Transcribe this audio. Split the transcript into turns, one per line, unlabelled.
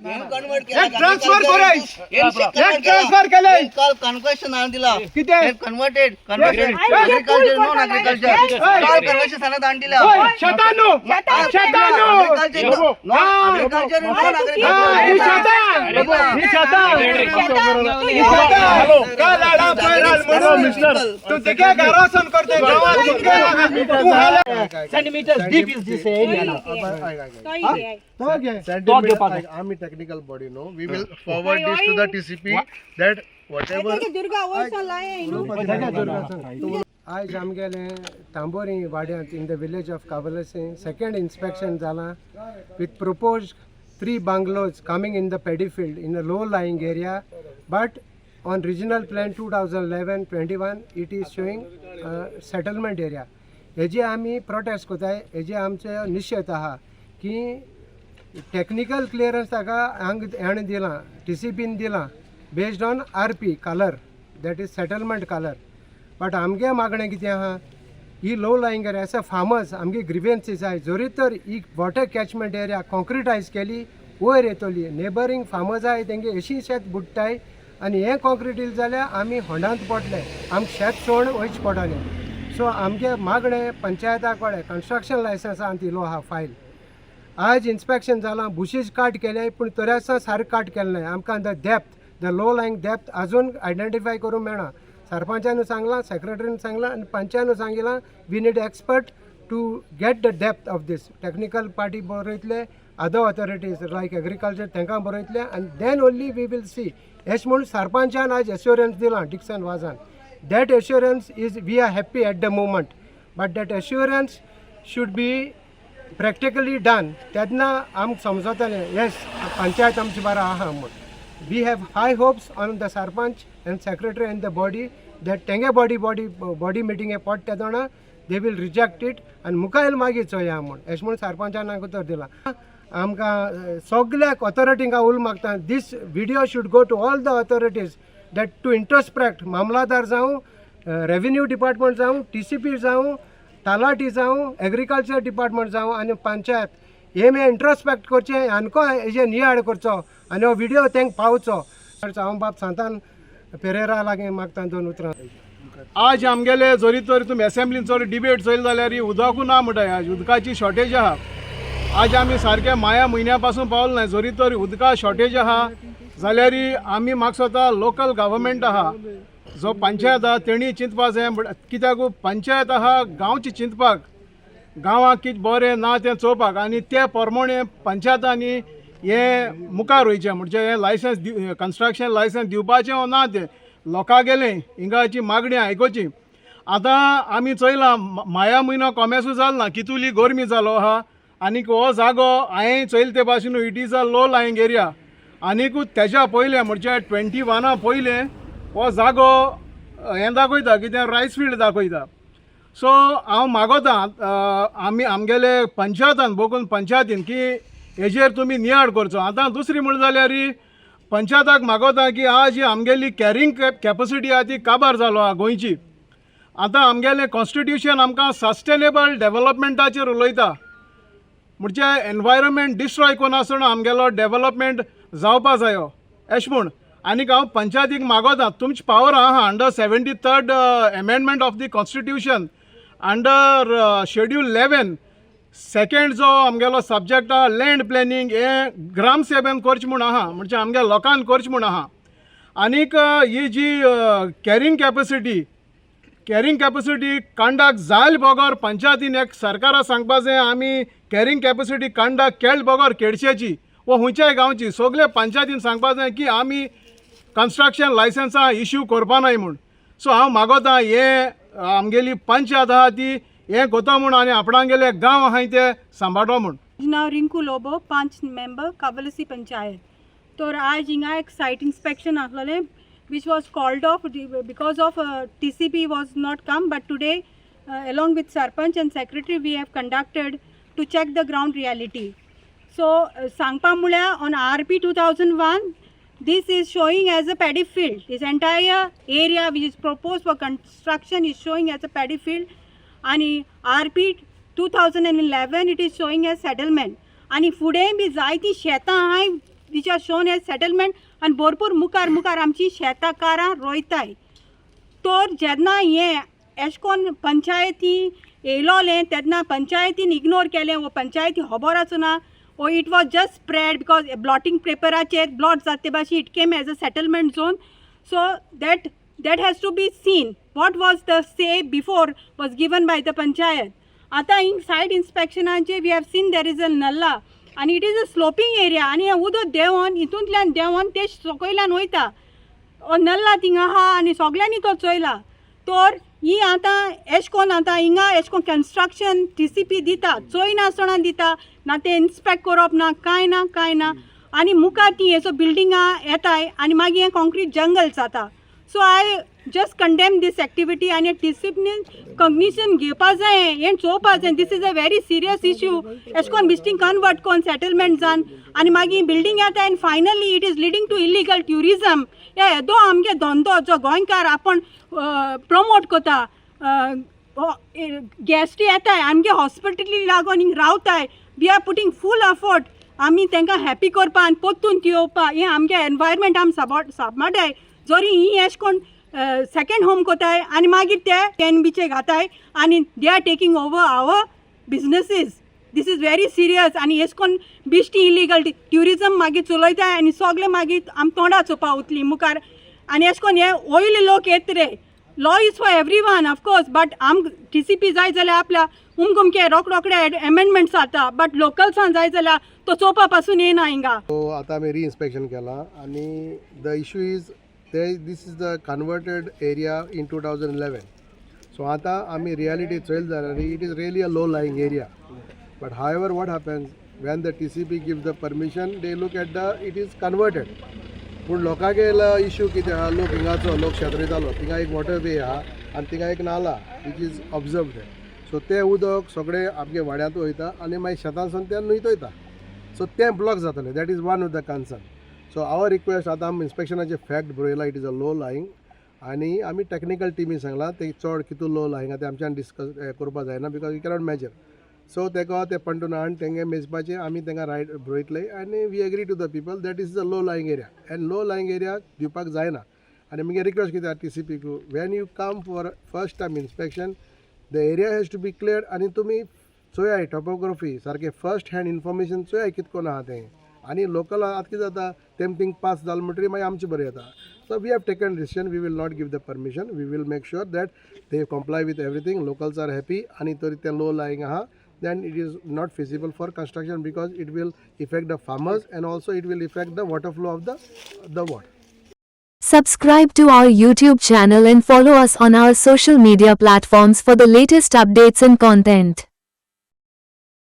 Transfer कराय transfer केले
काल कन्वर्शन आणून दिला
किती
कन्वर्टेड ऍग्रीकल्चर नॉन ऍग्रीकल्चर काल कन्वर्शन सनद आणून दिला
97
ऍग्रीकल्चर नॉन
तू ते काय घरासन करते
I'm a technical body, no. We will forward this to the TCP that whatever.
आज आमगेले Tambori वाड्यांत in the village of Kavalasi second inspection जाला with proposed 3 bungalows coming in the paddy field in a low lying area, but on regional plan 2011-21 it is showing settlement area. हेजे आमी prostate कोताय हेजे आमचे निश्चित आहा की टेक्निकल क्लियरन्स ताका हांग दिला TCPन दिला based on RP colour that is settlement colour. But आमगे मागणें कितें आहा ही low lying area as a farmers आमगे ग्रिवेन्सीस आहाय जरी तर ही वॉटर कॅचमेंट एरिया कॉन्क्रिटायज केली वयर येतली नेबरींग फार्मर्स आहाय तेंगे अशी शेत बुडटाय आनी हें कॉन्क्रीट इल जाल्यार आमी होंडांत पडले आमकां शेत सोडून वयच पडटलें. सो आमगे मागणें पंचायता कडेन कन्स्ट्रक्शन लायसन्सान दिलो आहा फायल. आज इन्स्पेक्शन जालां बुशीज काट केले पूण तरी सारकें काट केलें नाय. आमकां the depth the low lying depth अजून आयडेंटिफाय करूंक मेळना. सरपंचान सांगलां सेक्रेटरीन सांगलां आनी पंचायन सांगिलां we need expert to get the depth of this. Technical party बरयतले अदर ऑथॉरिटीज लायक एग्रीकल्चर तांकां बरयतले आनी then only we will see. अशें म्हणून सरपंचान आज एश्युरन्स दिलां डिक्सन वाजान. That assurance is we are happy at the moment but that assurance should be practically done. तेन्ना आमकां समजतलें येस पंचायत आमची बरो आहा म्हूण. We have high hopes on the sarpanch and secretary and the body that तेंगे बॉडी मिटिंगे पडटा तेदोना दे वील रिजेक्ट इट आनी मुखार मागीर चोया म्हूण अशें म्हणून सरपंचान आमकां उतर दिलां. आमकां सगळ्याक ऑथॉरिटींक उल मागता this video should go to all the authorities that to introspect मामलादार जावं रेव्हेन्यू डिपार्टमेंट जावं TCP जावं तलाटी जावं एग्रीकल्चर डिपार्टमेंट जावं आनी पंचायत हे मे इंट्रोस्पेक्ट करचें आनको हेजे नियाळ करचो आनी हो व्हिडियो तांकां पावचो. हांव बाब सांतान पेरेरा लागीं मागता 2 उतरां.
आज आमगेले जरी तर तुमी असेंब्लीन चोरी डिबेट चोयल जाल्यार उदकू ना म्हणटाय आज उदकाची शॉर्टेज आहा. आज आमी सारके माया म्हयन्या पासून पावले नाय. जरी तर उदका शॉर्टेज आहा जाल्यार आमी म्हाका स्वता लोकल गव्हर्मेंट आहा जो पंचायत आहा तेणी चिंतपा जाय. कित्याक पंचायत आहा गांवची चिंतपाक गांवांक कितें बरें ना तें चोवपाक आनी ते प्रमाणे पंचायतांनी हें मुखार वयचें म्हणजे हें लायसन्स कन्स्ट्रक्शन लायसन्स दिवपाचें वो ना तें लोकां गेलें हिंगाची मागणी आयकोची. आतां आमी चोयलां माया म्हयनो कोमेसू जालो ना कितुली गरमी जालो आहा आनीक हो जागो हांवें चोयल ते भाशेन it is a low lying area. आनीकूच तेच्या पयलें म्हणजे 21 पयलें हो जागो हें दाखयता कितें रायस फील्ड दाखयता. सो हांव मागोता आमगेले पंचायतान बगून पंचायतीन की हेजेर तुमी नियाळ करचो. आतां दुसरी म्हणून जाल्यार पंचायताक मागोता की आज आमगेली कॅरींग कॅपसिटी आहा ती काबार जालो आहा गोंयची. आतां आमगेलें कॉन्स्टिट्यूशन आमकां सस्टेनेबल डेव्हलपमेंटाचेर उलयता म्हणजे एनवायरमेंट डिस्ट्रॉय कोनासतना आमगेलो डेव्हलपमेंट जावपा जायो अशें म्हूण. आनीक हांव पंचायतीक मागोता तुमची पावर आहा under 73rd amendment of the constitution under schedule 11 second जो आमगेलो सब्जेक्ट आहा लँड प्लॅनिंग हें ग्रामसेभेन करचें म्हूण आहा म्हणजे आमगे लोकांक करचें म्हूण आहा. आनीक ही जी कॅरींग कॅपसिटी कंडक्ट जाल बगोर पंचायतीन एक सरकाराक सांगपा जाय आमी कॅरींग कॅपसिटी कंडक्ट केल बगोर केडशेची वो हुंयच्याय गांवची सगळे पंचायतीन सांगपा जाय की आमी कन्स्ट्रक्शन लायसन्सां इश्यू करपा नाय म्हूण. सो हांव मागोता हें आमगेली पंचायत आहा ती हें कोता म्हूण आनी आपणागेले गांव आहाय ते सांबाळो म्हूण.
नाव रिंकू लोबो 5 मेंबर कावलसी पंचायत. तर आज हिंगा एक सायट इन्स्पेक्शन आसलेलें which was called off because of TCP was not come, but today along with Sarpanch and Secretary we have conducted to check the ground reality. So Sangpa Mulya on RP 2001 this is showing as a paddy field. This entire area which is proposed for construction is showing as a paddy field, and RP 2011 it is showing as settlement. And फुडें बी जायतीं शेतां आहाय which which are shown as settlement आनी भरपूर मुखार मुखार आमची शेतकारां रोयताय. तर जेन्ना हें एश कोन्न पंचायती येयलोलें तेन्ना पंचायतीन इग्नोर केलें वो पंचायती खबर आसना or it was just spread because blotting paperaचेर blot जाता ते भाशेन it came as a settlement zone. So that has to be seen. What was the say before was given by the panchayat. आता in site inspectionाचे we have seen there is a nalla and it is a sloping area आणि उदक देंवन हितूंतल्यान देंवन ते सकयल्यान वयता. नल्ला थिंगा आहा आनी सगळ्यांनी तो चोयला. तर ही आतां एश कोन्न आतां हिंगा एश कोन्न कन्स्ट्रक्शन TCP दिता चोयनासतना दिता ना ते इन्स्पेक्ट करप ना कांय ना आनी मुखार ती हेचो बिल्डिंगां येताय आनी मागीर हें कॉन्क्रीट जंगल जाता. So I just condemn this activity आनी TCPन कॉग्निशन घेवपा जाय हें चोवपा जाय. This is a very serious issue. एश कोन्न बिश्टीं कन्वर्ट कोन्न सेटलमेंट जावन आनी मागीर बिल्डींग येताय आनी finally it is leading to illegal tourism. येदो आमगे धंदो जो गोंयकार आपण प्रमोट कोता गेस्ट येताय आमगे हॉस्पिटली लागून हिंग रावताय. We are putting full effort आमी तांकां हॅपी करपा आनी पोत्तून तिवोवपा हें आमगे एनवायरमेंट आमी सांबाळटाय. जोरी ही एश कोन्न सेकेंड होम कोताय आनी मागीर ते TNBचे घाताय आनी they are taking over our businesses. This is very serious आनी एश कोन्न बिश्टी इलिगल ट्युरिजम मागीर चलयताय आनी सगळे मागीर आमी तोंडा चोवपा वतलीं मुखार. आनी एश कोन्न हे वयले लोक येत रे. Law is for everyone of course but TCP जाय जाल्यार आपल्या उमकुमके रोकडे एमेंडमेंट्स जाता बट लोकल्सान जाय जाल्यार तो चोवपा पासून येना हिंगा.
सो आतां आमी री-इन्स्पेक्शन केलां आनी the issue is this is the converted area in 2011. So आता आमी reality चोयल जाल्यार it is really a low lying area. But however what happens when the TCP gives the permission they look at the it is converted. पूण लोकांगे issue कितें आहा लोक हिंगाचो लोक शेत रोयतालो थिंगा एक वॉटर वे आहा आनी थिंगा एक नाला विच इज ऑब्जर्वड. सो तें उदक सगळें आमगे वाड्यांत वयता आनी मागीर शेतांसून तें न्हंयत वयता. सो तें ब्लॉक जातलें. That is one of the concern. So our request आतां आमी इन्स्पेक्शनाचे फॅक्ट बरयला it is a low lying आनी आमी टॅक्निकल टिमी सांगला ते चड कितू लो लायंग आहा तें आमच्यान डिस्कस करपा जायना because you cannot measure. So तेका ते पंटून हाडून तेंगे मेजपाचें आमी तेंकां रायट बरयतले आनी we agree to the people that is a low lying area and low lying area दिवपाक जायना. आनी म्हगे रिक्वेस्ट कितें आहा TCP कू when you come for first time inspection the area has to be clear आनी तुमी चोयाय टॉपोग्राफी सारकें फर्स्ट हँड इन्फॉर्मेशन चोयाय कितकोन आहा तें आनी लोकल आतां कितें जाता तेम थिंग पास जालें म्हणटरी मागीर आमचें बरें येता. So we have taken decision we will not give the permission we will make sure that they comply with everything locals are happy आनी तरी तें लो लायंग आहा then it is not feasible for construction because it will affect the farmers and also it will affect the water flow of the water.
Subscribe to our YouTube channel and follow us on our social media platforms for the latest updates and content.